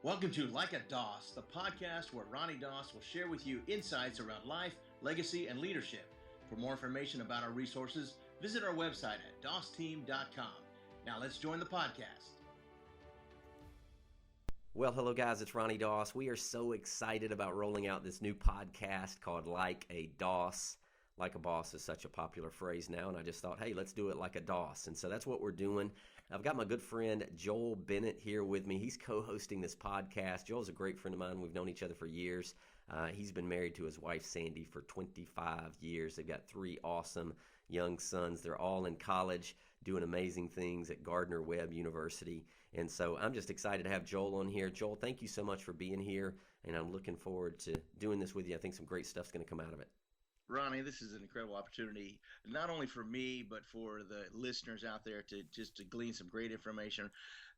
Welcome to Like a Doss, the podcast where Ronnie Doss will share with you insights around life, legacy, and leadership. For more information about our resources, visit our website at dossteam.com. Now let's join the podcast. Well, hello guys, it's Ronnie Doss. We are so excited about rolling out this new podcast called Like a Doss. Like a boss is such a popular phrase now, and I just thought, hey, let's do it like a Doss. And so that's what we're doing. I've got my good friend Joel Bennett here with me. He's co-hosting this podcast. Joel's a great friend of mine. We've known each other for years. He's been married to his wife, Sandy, for 25 years. They've got 3 awesome young sons. They're all in college doing amazing things at Gardner Webb University. And so I'm just excited to have Joel on here. Joel, thank you so much for being here, and I'm looking forward to doing this with you. I think some great stuff's going to come out of it. Ronnie, this is an incredible opportunity, not only for me, but for the listeners out there to glean some great information.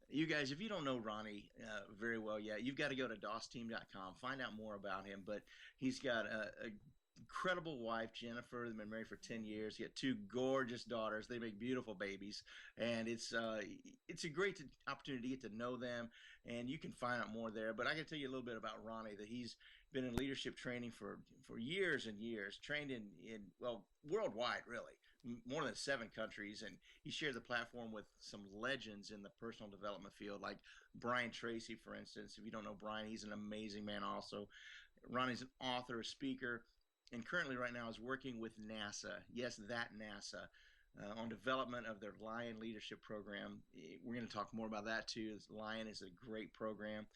You guys, if you don't know Ronnie very well yet, you've got to go to dossteam.com, find out more about him. But he's got a incredible wife, Jennifer. They've been married for 10 years. He had 2 gorgeous daughters. They make beautiful babies, and it's a great opportunity to get to know them, and you can find out more there. But I can tell you a little bit about Ronnie, that he's been in leadership training for years and years, trained in worldwide, really, more than 7 countries, and he shared the platform with some legends in the personal development field, like Brian Tracy, for instance. If you don't know Brian, he's an amazing man also. Ronnie's an author, a speaker, and currently right now is working with NASA. Yes, that NASA. On development of their Lion Leadership Program. We're going to talk more about that too. Lion is a great program.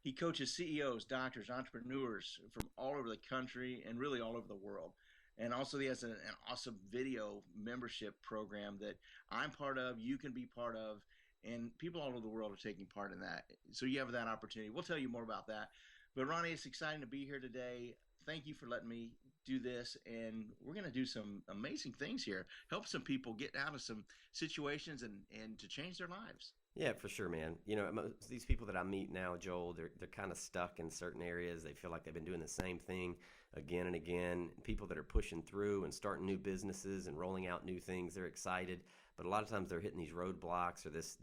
He coaches CEOs, doctors, entrepreneurs from all over the country and really all over the world. And also he has an awesome video membership program that I'm part of, you can be part of, and people all over the world are taking part in that. So you have that opportunity. We'll tell you more about that. But Ronnie, it's exciting to be here today. Thank you for letting me do this, and we're going to do some amazing things here. Help some people get out of some situations and to change their lives. Yeah, for sure, man. You know, most of these people that I meet now, Joel, they're kind of stuck in certain areas. They feel like they've been doing the same thing again and again. People that are pushing through and starting new businesses and rolling out new things, they're excited, but a lot of times they're hitting these roadblocks or this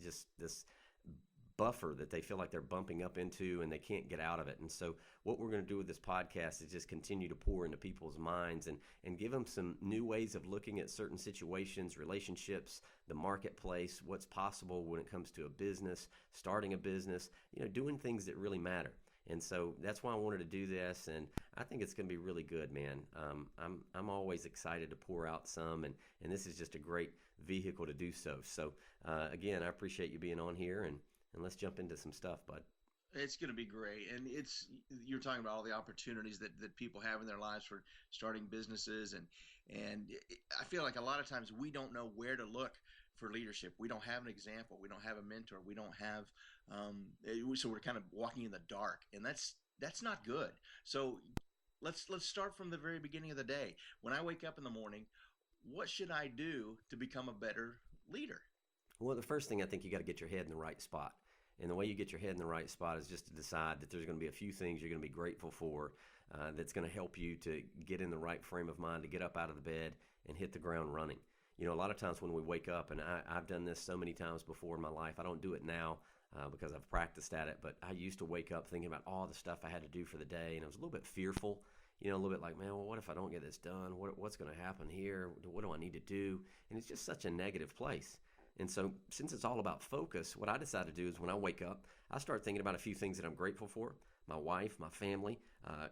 buffer that they feel like they're bumping up into and they can't get out of it. And so what we're going to do with this podcast is just continue to pour into people's minds and give them some new ways of looking at certain situations, relationships, the marketplace, what's possible when it comes to a business, starting a business, doing things that really matter. And so that's why I wanted to do this, and I think it's going to be really good, man. I'm always excited to pour out some, and this is just a great vehicle to do so. So again, I appreciate you being on here, and let's jump into some stuff, bud. It's going to be great. And you're talking about all the opportunities that people have in their lives for starting businesses. And I feel like a lot of times we don't know where to look for leadership. We don't have an example. We don't have a mentor. We don't have, so we're kind of walking in the dark, and that's not good. So let's start from the very beginning of the day. When I wake up in the morning, what should I do to become a better leader? Well, the first thing, I think you got to get your head in the right spot. And the way you get your head in the right spot is just to decide that there's going to be a few things you're going to be grateful for that's going to help you to get in the right frame of mind, to get up out of the bed and hit the ground running. A lot of times when we wake up, and I've done this so many times before in my life, I don't do it now because I've practiced at it, but I used to wake up thinking about all the stuff I had to do for the day, and I was a little bit fearful, a little bit like, man, well, what if I don't get this done? What's going to happen here? What do I need to do? And it's just such a negative place. And so since it's all about focus, what I decide to do is when I wake up, I start thinking about a few things that I'm grateful for. My wife, my family,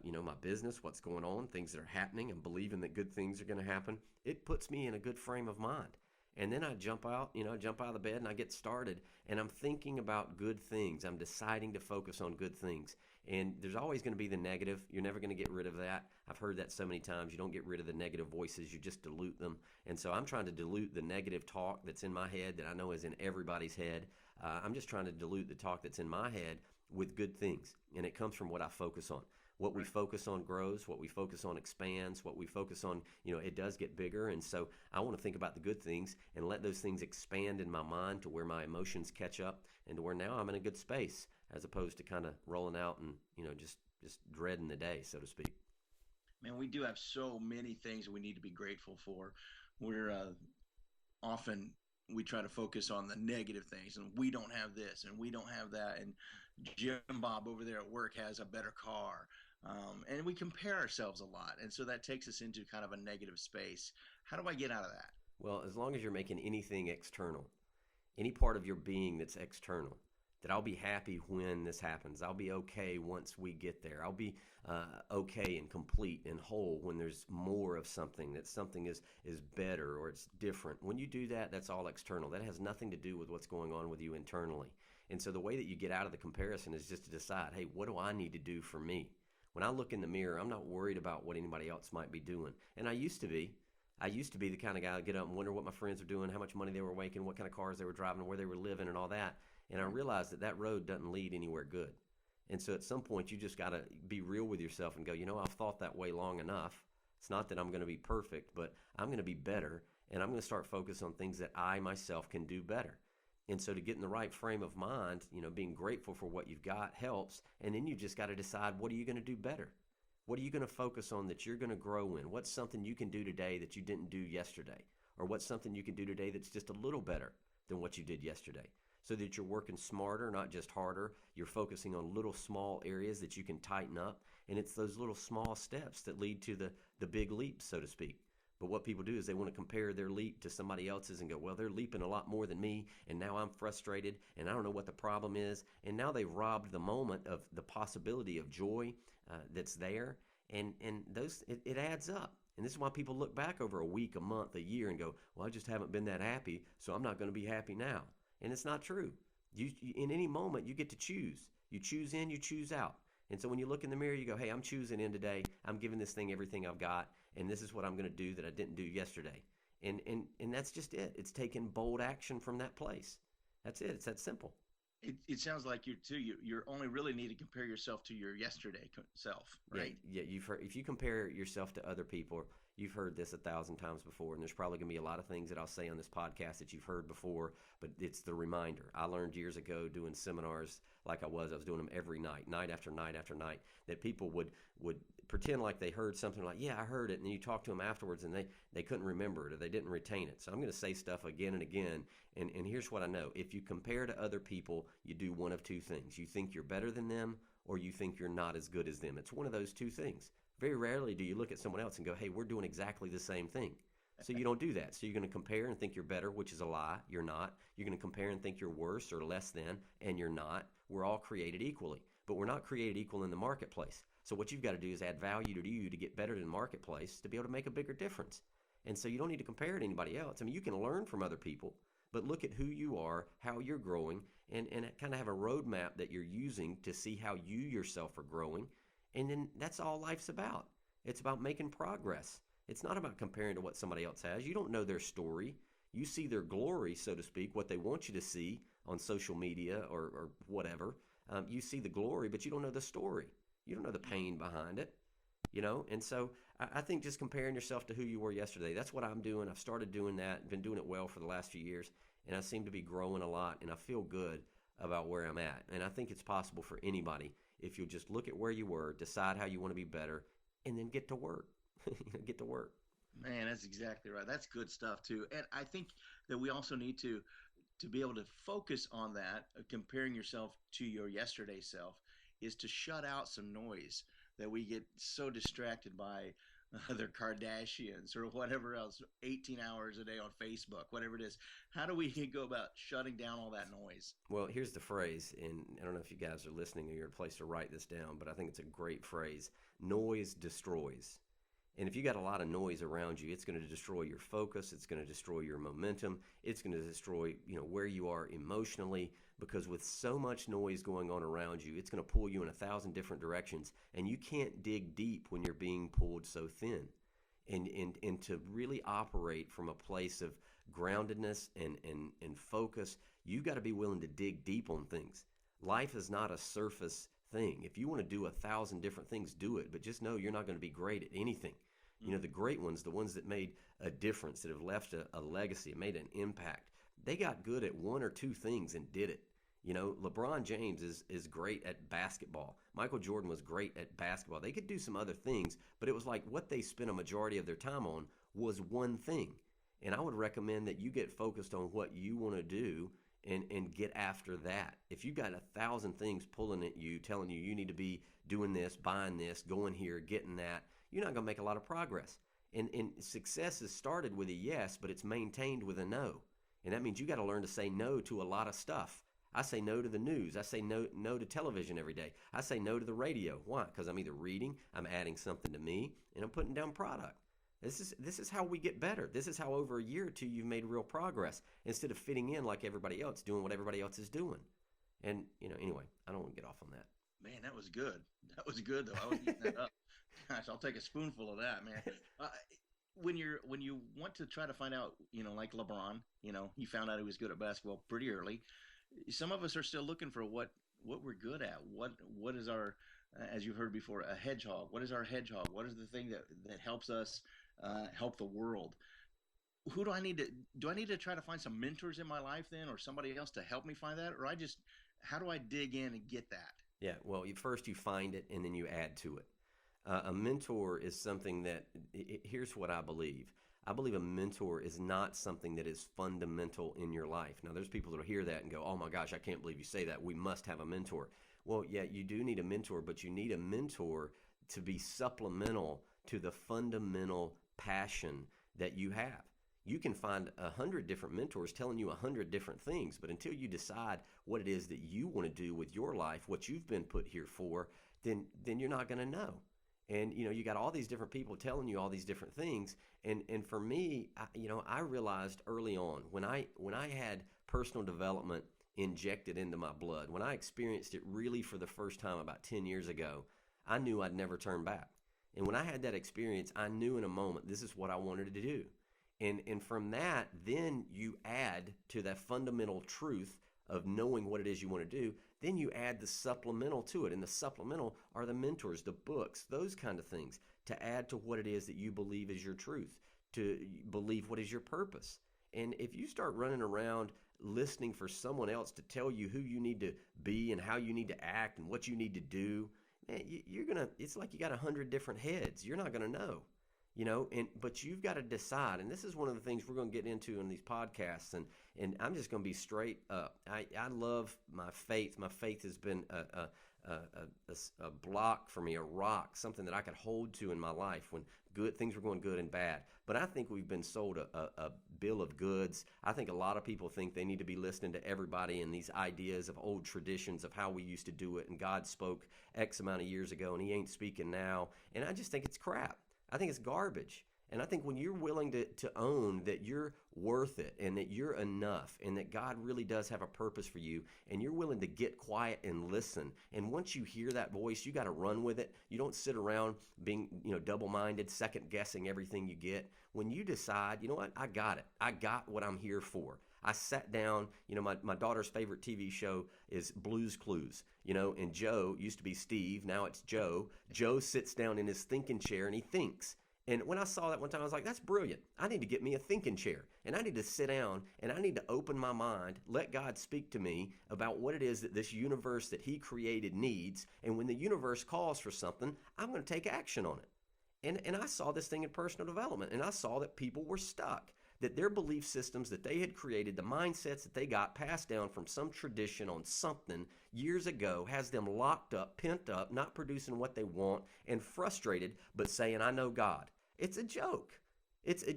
my business, what's going on, things that are happening, and believing that good things are going to happen. It puts me in a good frame of mind. And then I jump out of the bed and I get started, and I'm thinking about good things. I'm deciding to focus on good things. And there's always going to be the negative. You're never going to get rid of that. I've heard that so many times. You don't get rid of the negative voices. You just dilute them. And so I'm trying to dilute the negative talk that's in my head that I know is in everybody's head. I'm just trying to dilute the talk that's in my head with good things. And it comes from what I focus on. What we focus on grows, what we focus on expands, what we focus on, it does get bigger. And so I want to think about the good things and let those things expand in my mind to where my emotions catch up and to where now I'm in a good space, as opposed to kind of rolling out and, just dreading the day, so to speak. Man, we do have so many things we need to be grateful for. We're often we try to focus on the negative things, and we don't have this and we don't have that. And Jim Bob over there at work has a better car. And we compare ourselves a lot. And so that takes us into kind of a negative space. How do I get out of that? Well, as long as you're making anything external, any part of your being that's external, that I'll be happy when this happens. I'll be okay once we get there. I'll be okay and complete and whole when there's more of something, that something is better or it's different. When you do that, that's all external. That has nothing to do with what's going on with you internally. And so the way that you get out of the comparison is just to decide, hey, what do I need to do for me? When I look in the mirror, I'm not worried about what anybody else might be doing. And I used to be. I used to be the kind of guy to get up and wonder what my friends were doing, how much money they were making, what kind of cars they were driving, where they were living, and all that. And I realized that that road doesn't lead anywhere good. And so at some point, you just got to be real with yourself and go, I've thought that way long enough. It's not that I'm going to be perfect, but I'm going to be better. And I'm going to start focus on things that I myself can do better. And so to get in the right frame of mind, being grateful for what you've got helps. And then you just got to decide, what are you going to do better? What are you going to focus on that you're going to grow in? What's something you can do today that you didn't do yesterday? Or what's something you can do today that's just a little better than what you did yesterday? So that you're working smarter, not just harder. You're focusing on little small areas that you can tighten up. And it's those little small steps that lead to the big leaps, so to speak. But what people do is they want to compare their leap to somebody else's and go, well, they're leaping a lot more than me, and now I'm frustrated, and I don't know what the problem is. And now they've robbed the moment of the possibility of joy that's there, and it adds up. And this is why people look back over a week, a month, a year, and go, well, I just haven't been that happy, so I'm not going to be happy now. And it's not true. You in any moment, you get to choose. You choose in, you choose out. And so when you look in the mirror, you go, hey, I'm choosing in today. I'm giving this thing everything I've got, and this is what I'm going to do that I didn't do yesterday. And that's just it. It's taking bold action from that place. That's it. It's that simple. It sounds like you're only really need to compare yourself to your yesterday self, right? Yeah. You've heard, if you compare yourself to other people, you've heard this 1,000 times before, and there's probably going to be a lot of things that I'll say on this podcast that you've heard before, but it's the reminder. I learned years ago doing seminars like I was doing them every night, night after night after night, that people would pretend like they heard something like, yeah, I heard it, and then you talk to them afterwards and they couldn't remember it or they didn't retain it. So I'm going to say stuff again and again, and here's what I know. If you compare to other people, you do one of two things. You think you're better than them, or you think you're not as good as them. It's one of those two things. Very rarely do you look at someone else and go, hey, we're doing exactly the same thing. So you don't do that. So you're going to compare and think you're better, which is a lie. You're not. You're going to compare and think you're worse or less than, and you're not. We're all created equally, but we're not created equal in the marketplace. So what you've got to do is add value to you to get better in the marketplace to be able to make a bigger difference. And so you don't need to compare to anybody else. I mean, you can learn from other people, but look at who you are, how you're growing, and kind of have a roadmap that you're using to see how you yourself are growing. And then that's all life's about. It's about making progress. It's not about comparing to what somebody else has. You don't know their story. You see their glory, so to speak, what they want you to see on social media or whatever. You see the glory, but you don't know the story. You don't know the pain behind it, And so I think just comparing yourself to who you were yesterday, that's what I'm doing. I've started doing that, been doing it well for the last few years, and I seem to be growing a lot, and I feel good about where I'm at. And I think it's possible for anybody if you'll just look at where you were, decide how you want to be better, and then get to work. Get to work. Man, that's exactly right. That's good stuff too. And I think that we also need to be able to focus on that, comparing yourself to your yesterday self, is to shut out some noise that we get so distracted by the Kardashians or whatever else, 18 hours a day on Facebook, whatever it is. How do we go about shutting down all that noise? Well, here's the phrase, and I don't know if you guys are listening or you're in a place to write this down, but I think it's a great phrase. Noise destroys. And if you got a lot of noise around you, it's going to destroy your focus. It's going to destroy your momentum. It's going to destroy, where you are emotionally, because with so much noise going on around you, it's going to pull you in 1,000 different directions, and you can't dig deep when you're being pulled so thin. And to really operate from a place of groundedness and focus, you've got to be willing to dig deep on things. Life is not a surface thing. If you want to do 1,000 different things, do it, but just know you're not going to be great at anything. The great ones, the ones that made a difference, that have left a legacy, made an impact, they got good at one or two things and did it. LeBron James is great at basketball. Michael Jordan was great at basketball. They could do some other things, but it was like what they spent a majority of their time on was one thing. And I would recommend that you get focused on what you want to do and get after that. If you got 1,000 things pulling at you, telling you need to be doing this, buying this, going here, getting that, you're not going to make a lot of progress. And success is started with a yes, but it's maintained with a no. And that means you got to learn to say no to a lot of stuff. I say no to the news. I say no to television every day. I say no to the radio. Why? Because I'm either reading, I'm adding something to me, and I'm putting down product. This is how we get better. This is how over a year or two you've made real progress instead of fitting in like everybody else, doing what everybody else is doing. And, anyway, I don't want to get off on that. Man, that was good. That was good, though. I was eating that up. Gosh, I'll take a spoonful of that, man. When you want to try to find out, like LeBron, he found out he was good at basketball pretty early. Some of us are still looking for what we're good at. What is our, as you've heard before, a hedgehog? What is our hedgehog? What is the thing that helps us help the world? Who do I need to try to find some mentors in my life then, or somebody else to help me find that, or how do I dig in and get that? Yeah, well, first you find it and then you add to it. A mentor is something that, here's what I believe. I believe a mentor is not something that is fundamental in your life. Now, there's people that will hear that and go, oh my gosh, I can't believe you say that. We must have a mentor. Well, yeah, you do need a mentor, but you need a mentor to be supplemental to the fundamental passion that you have. You can find 100 different mentors telling you 100 different things, but until you decide what it is that you want to do with your life, what you've been put here for, then you're not going to know. And, you got all these different people telling you all these different things. And for me, I realized early on when I had personal development injected into my blood, when I experienced it really for the first time about 10 years ago, I knew I'd never turn back. And when I had that experience, I knew in a moment, this is what I wanted to do. And from that, then you add to that fundamental truth of knowing what it is you want to do, then you add the supplemental to it. And the supplemental are the mentors, the books, those kind of things to add to what it is that you believe is your truth, to believe what is your purpose. And if you start running around listening for someone else to tell you who you need to be and how you need to act and what you need to do, man, it's like you got 100 different heads. You're not going to know. But you've got to decide, and this is one of the things we're going to get into in these podcasts, and I'm just going to be straight up. I love my faith. My faith has been a block for me, a rock, something that I could hold to in my life when good things were going good and bad. But I think we've been sold a bill of goods. I think a lot of people think they need to be listening to everybody and these ideas of old traditions of how we used to do it, and God spoke X amount of years ago, and he ain't speaking now. And I just think it's crap. I think it's garbage. And I think when you're willing to own that you're worth it and that you're enough and that God really does have a purpose for you, and you're willing to get quiet and listen, and once you hear that voice, you got to run with it. You don't sit around being double-minded, second-guessing everything you get. When you decide, you know what, I got it. I got what I'm here for. I sat down, my daughter's favorite TV show is Blue's Clues, and Joe used to be Steve, now it's Joe. Joe sits down in his thinking chair and he thinks. And when I saw that one time, I was like, that's brilliant. I need to get me a thinking chair, and I need to sit down, and I need to open my mind, let God speak to me about what it is that this universe that he created needs, and when the universe calls for something, I'm going to take action on it. And I saw this thing in personal development, and I saw that people were stuck, that their belief systems that they had created, the mindsets that they got passed down from some tradition on something years ago, has them locked up, pent up, not producing what they want, and frustrated, but saying, I know God. It's a joke.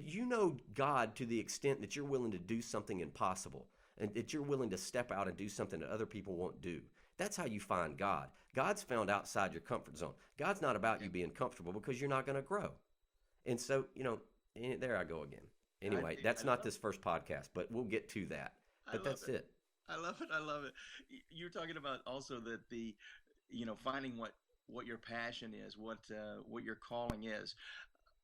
You know God to the extent that you're willing to do something impossible, and that you're willing to step out and do something that other people won't do. That's how you find God. God's found outside your comfort zone. God's not about you being comfortable, because you're not going to grow. And so, there I go again. Anyway, that's not this first podcast, but we'll get to that. But that's it. I love it. I love it. You're talking about also that finding what your passion is, what your calling is.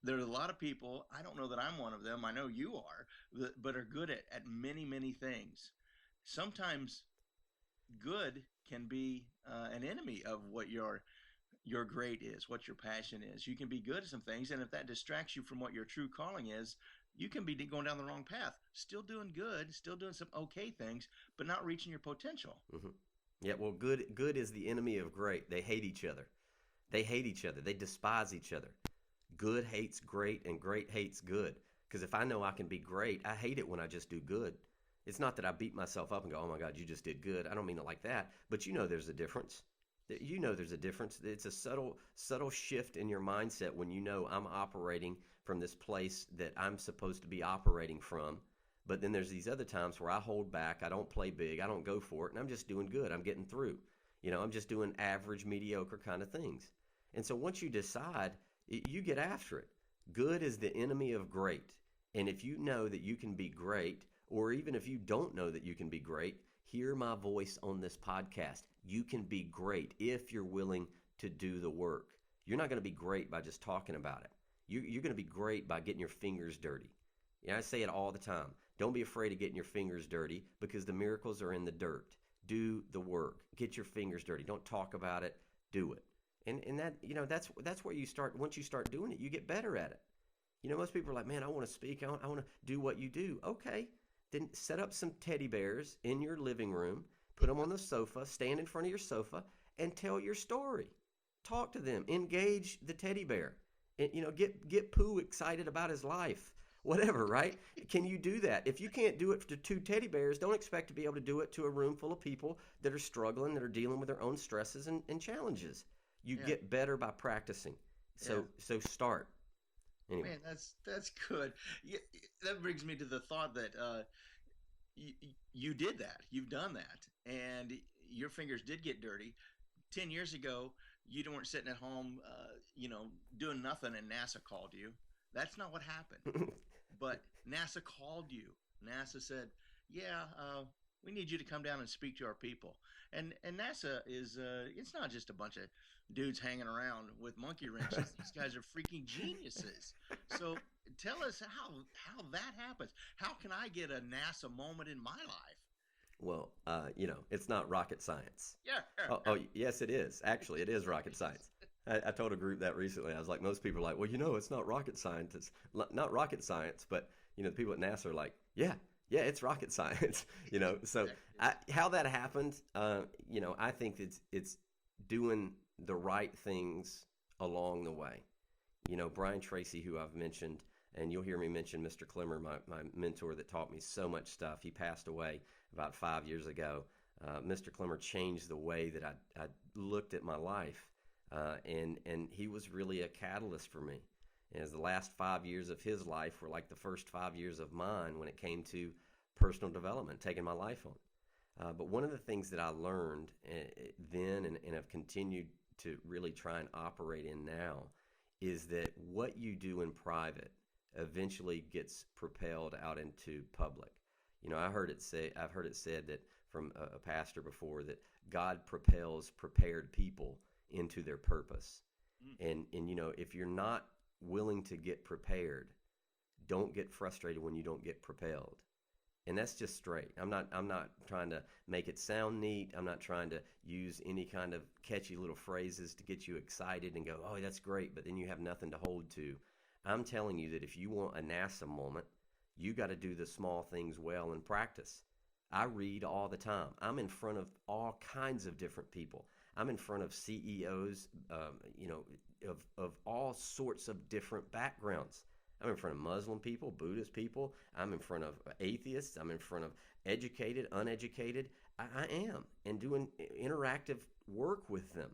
There are a lot of people, I don't know that I'm one of them, I know you are, but are good at many, many things. Sometimes good can be an enemy of what your great is, what your passion is. You can be good at some things, and if that distracts you from what your true calling is, you can be going down the wrong path, still doing good, still doing some okay things, but not reaching your potential. Mm-hmm. Yeah, well, good is the enemy of great. They hate each other. They hate each other. They despise each other. Good hates great, and great hates good. Because if I know I can be great, I hate it when I just do good. It's not that I beat myself up and go, oh my God, you just did good. I don't mean it like that, but there's a difference. There's a difference. It's a subtle shift in your mindset when I'm operating from this place that I'm supposed to be operating from. But then there's these other times where I hold back, I don't play big, I don't go for it, and I'm just doing good. I'm getting through. I'm just doing average, mediocre kind of things. And so once you decide, you get after it. Good is the enemy of great. And if you know that you can be great, or even if you don't know that you can be great, hear my voice on this podcast. You can be great if you're willing to do the work. You're not going to be great by just talking about it. You're going to be great by getting your fingers dirty. I say it all the time. Don't be afraid of getting your fingers dirty because the miracles are in the dirt. Do the work. Get your fingers dirty. Don't talk about it. Do it. And that, that's where you start. Once you start doing it, you get better at it. Most people are like, man, I want to speak. I want to do what you do. Okay. Then set up some teddy bears in your living room, put them on the sofa, stand in front of your sofa, and tell your story. Talk to them. Engage the teddy bear. And, get Pooh excited about his life. Whatever, right? Can you do that? If you can't do it to 2 teddy bears, don't expect to be able to do it to a room full of people that are struggling, that are dealing with their own stresses and challenges. You get better by practicing. So start. Anyway. Man, that's good. That brings me to the thought that you did that. You've done that. And your fingers did get dirty. 10 years ago, you weren't sitting at home, doing nothing, and NASA called you. That's not what happened. But NASA called you. NASA said, we need you to come down and speak to our people. And NASA is, it's not just a bunch of dudes hanging around with monkey wrenches. These guys are freaking geniuses. So tell us how that happens. How can I get a NASA moment in my life? Well, it's not rocket science. Yeah. Oh, yes, it is. Actually, it is rocket science. I told a group that recently. I was like, most people are like, well, it's not rocket science. It's not rocket science, but the people at NASA are like, yeah, it's rocket science. So how that happened, I think it's doing the right things along the way. Brian Tracy, who I've mentioned, and you'll hear me mention Mr. Clemmer, my mentor that taught me so much stuff. He passed away about 5 years ago. Mr. Clemmer changed the way that I looked at my life. And he was really a catalyst for me. And as the last 5 years of his life were like the first 5 years of mine when it came to personal development, taking my life on. But one of the things that I learned then and have continued to really try and operate in now is that what you do in private eventually gets propelled out into public. I've heard it said that from a pastor before that God propels prepared people into their purpose. And if you're not willing to get prepared, don't get frustrated when you don't get propelled. And that's just straight. I'm not trying to make it sound neat. I'm not trying to use any kind of catchy little phrases to get you excited and go, oh, that's great, but then you have nothing to hold to. I'm telling you that if you want a NASA moment, you got to do the small things well and practice. I read all the time. I'm in front of all kinds of different people. I'm in front of CEOs, of all sorts of different backgrounds. I'm in front of Muslim people, Buddhist people. I'm in front of atheists. I'm in front of educated, uneducated. I am, and doing interactive work with them.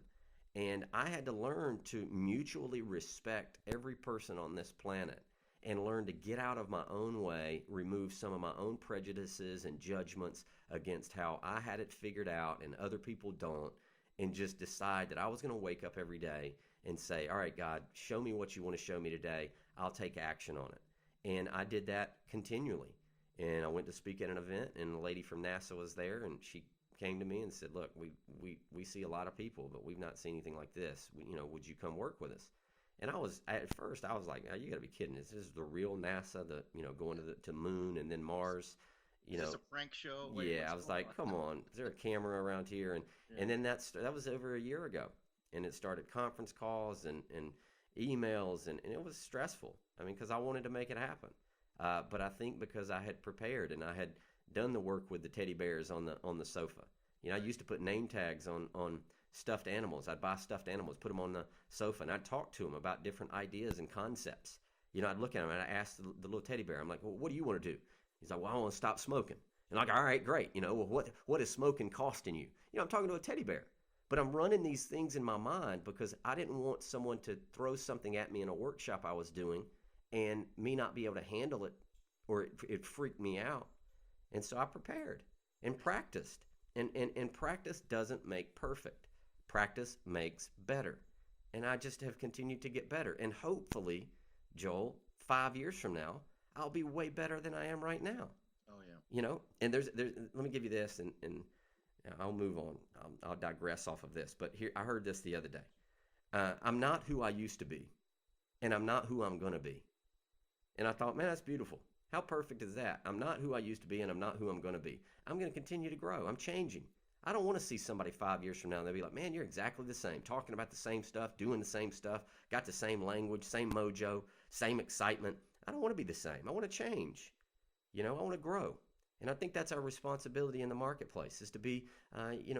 And I had to learn to mutually respect every person on this planet and learn to get out of my own way, remove some of my own prejudices and judgments against how I had it figured out and other people don't, and just decide that I was going to wake up every day and say, all right, God, show me what you want to show me today. I'll take action on it. And I did that continually. And I went to speak at an event, and a lady from NASA was there, and she came to me and said, look, we see a lot of people, but we've not seen anything like this. Would you come work with us? And at first I was like, oh, you got to be kidding. This is the real NASA, going to moon and then Mars. Is this a prank show? I was like, come on, is there a camera around here? And then that was over a year ago. And it started conference calls and emails, and it was stressful. I mean, because I wanted to make it happen. But I think because I had prepared and I had done the work with the teddy bears on the sofa. I used to put name tags on stuffed animals. I'd buy stuffed animals, put them on the sofa, and I'd talk to them about different ideas and concepts. I'd look at them and I'd ask the little teddy bear, I'm like, well, what do you want to do? He's like, well, I want to stop smoking. And like, all right, great. Well, what is smoking costing you? I'm talking to a teddy bear. But I'm running these things in my mind because I didn't want someone to throw something at me in a workshop I was doing and me not be able to handle it, or it freaked me out. And so I prepared and practiced. And practice doesn't make perfect. Practice makes better. And I just have continued to get better. And hopefully, Joel, 5 years from now, I'll be way better than I am right now. Oh yeah. And there's let me give you this, and I'll move on. I'll digress off of this. But here, I heard this the other day. I'm not who I used to be, and I'm not who I'm going to be. And I thought, man, that's beautiful. How perfect is that? I'm not who I used to be, and I'm not who I'm going to be. I'm going to continue to grow. I'm changing. I don't want to see somebody 5 years from now and they'll be like, man, you're exactly the same, talking about the same stuff, doing the same stuff, got the same language, same mojo, same excitement. I don't want to be the same. I want to change. I want to grow. And I think that's our responsibility in the marketplace, is to be,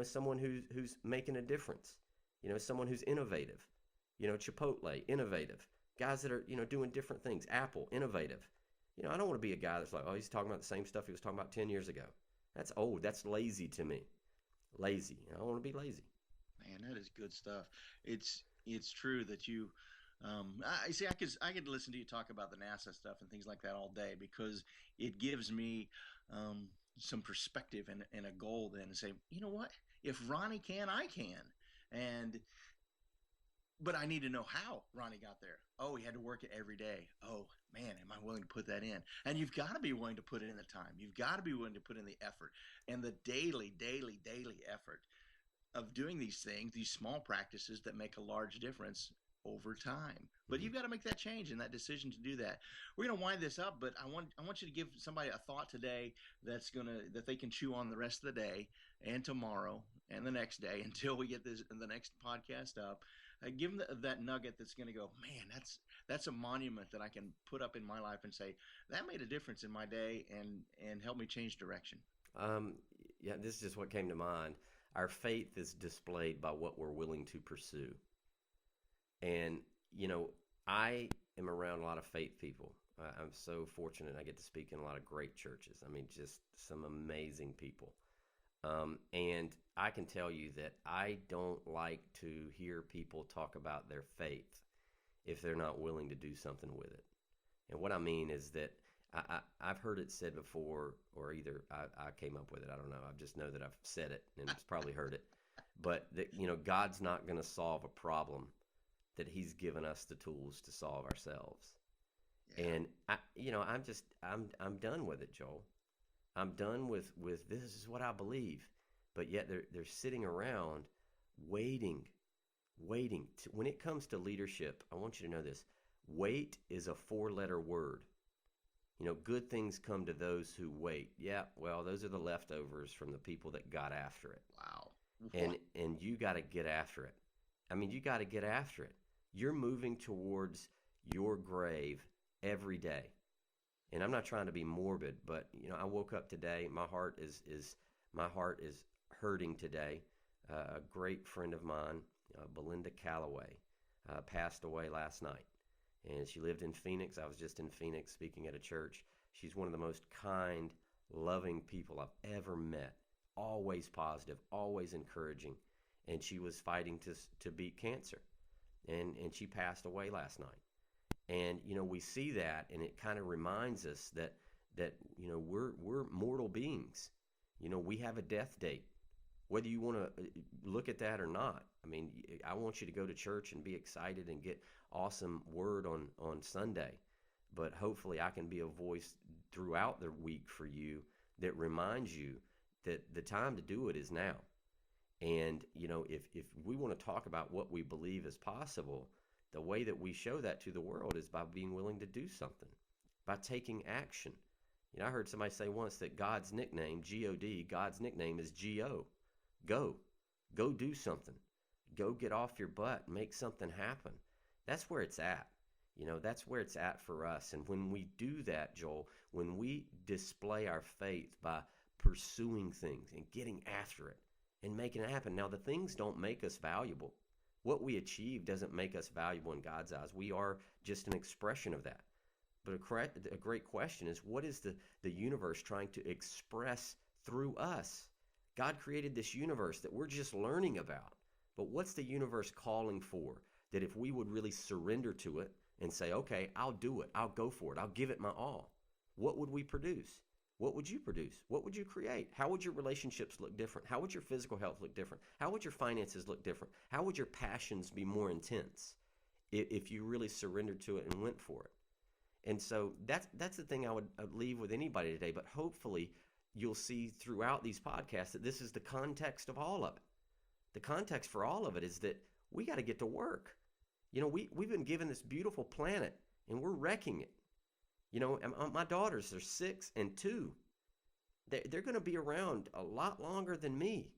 someone who's making a difference. Someone who's innovative. Chipotle, innovative. Guys that are, doing different things. Apple, innovative. I don't want to be a guy that's like, oh, he's talking about the same stuff he was talking about 10 years ago. That's old. That's lazy to me. Lazy. I don't want to be lazy. Man, that is good stuff. It's true that you I see. I could listen to you talk about the NASA stuff and things like that all day, because it gives me some perspective and a goal then to say, you know what? If Ronnie can, I can. And but I need to know how Ronnie got there. Oh, he had to work it every day. Oh man, am I willing to put that in? And you've got to be willing to put in the time. You've got to be willing to put in the effort and the daily effort of doing these things, these small practices that make a large difference over time. But you've got to make that change and that decision to do that. We're going to wind this up, but I want you to give somebody a thought today that they can chew on the rest of the day and tomorrow and the next day until we get the next podcast up. Give them that nugget that's going to go, man, that's a monument that I can put up in my life and say that made a difference in my day and help me change direction. Yeah, this is just what came to mind. Our faith is displayed by what we're willing to pursue. And, I am around a lot of faith people. I'm so fortunate I get to speak in a lot of great churches. I mean, just some amazing people. And I can tell you that I don't like to hear people talk about their faith if they're not willing to do something with it. And what I mean is that I've heard it said before, or either I came up with it. I don't know. I just know that I've said it and it's probably heard it. But that, God's not going to solve a problem that He's given us the tools to solve ourselves. Yeah. And I'm done with it, Joel. I'm done with this is what I believe. But yet they're sitting around waiting. When it comes to leadership, I want you to know this. Wait is a 4-letter word. Good things come to those who wait. Yeah, well, those are the leftovers from the people that got after it. Wow. And you got to get after it. I mean, you got to get after it. You're moving towards your grave every day. And I'm not trying to be morbid, but I woke up today. My heart is hurting today. A great friend of mine, Belinda Calloway, passed away last night. And she lived in Phoenix. I was just in Phoenix speaking at a church. She's one of the most kind, loving people I've ever met. Always positive, always encouraging. And she was fighting to beat cancer. And she passed away last night. And, we see that, and it kind of reminds us that we're mortal beings. We have a death date, whether you want to look at that or not. I mean, I want you to go to church and be excited and get awesome word on Sunday. But hopefully I can be a voice throughout the week for you that reminds you that the time to do it is now. And, if we want to talk about what we believe is possible, the way that we show that to the world is by being willing to do something, by taking action. I heard somebody say once that God's nickname, G-O-D, God's nickname is G-O. Go do something. Go get off your butt, make something happen. That's where it's at. That's where it's at for us. And when we do that, Joel, when we display our faith by pursuing things and getting after it and making it happen. Now, the things don't make us valuable. What we achieve doesn't make us valuable in God's eyes. We are just an expression of that. But a great question is, what is the universe trying to express through us. God created this universe that we're just learning about. But what's the universe calling for? That if we would really surrender to it and say, okay, I'll do it. I'll go for it. I'll give it my all. What would we produce? What would you produce? What would you create? How would your relationships look different? How would your physical health look different? How would your finances look different? How would your passions be more intense if you really surrendered to it and went for it? And so that's the thing I would leave with anybody today. But hopefully you'll see throughout these podcasts that this is the context of all of it. The context for all of it is that we got to get to work. We've been given this beautiful planet and we're wrecking it. My daughters, they're 6 and 2. They're going to be around a lot longer than me.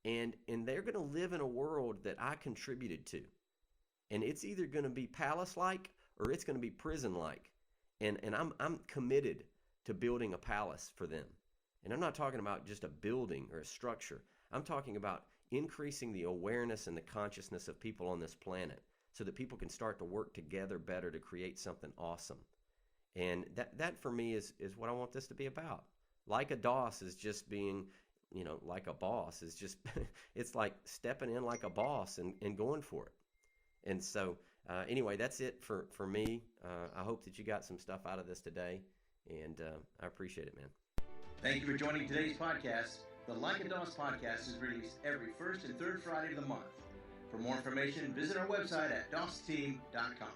And they're going to live in a world that I contributed to. And it's either going to be palace-like or it's going to be prison-like. And I'm committed to building a palace for them. And I'm not talking about just a building or a structure. I'm talking about increasing the awareness and the consciousness of people on this planet so that people can start to work together better to create something awesome. And that for me is what I want this to be about. Like a DOS is just being, like a boss is just, it's like stepping in like a boss and going for it. And so anyway, that's it for me. I hope that you got some stuff out of this today, and I appreciate it, man. Thank you for joining today's podcast. The Like a DOS podcast is released every first and third Friday of the month. For more information, visit our website at dosteam.com.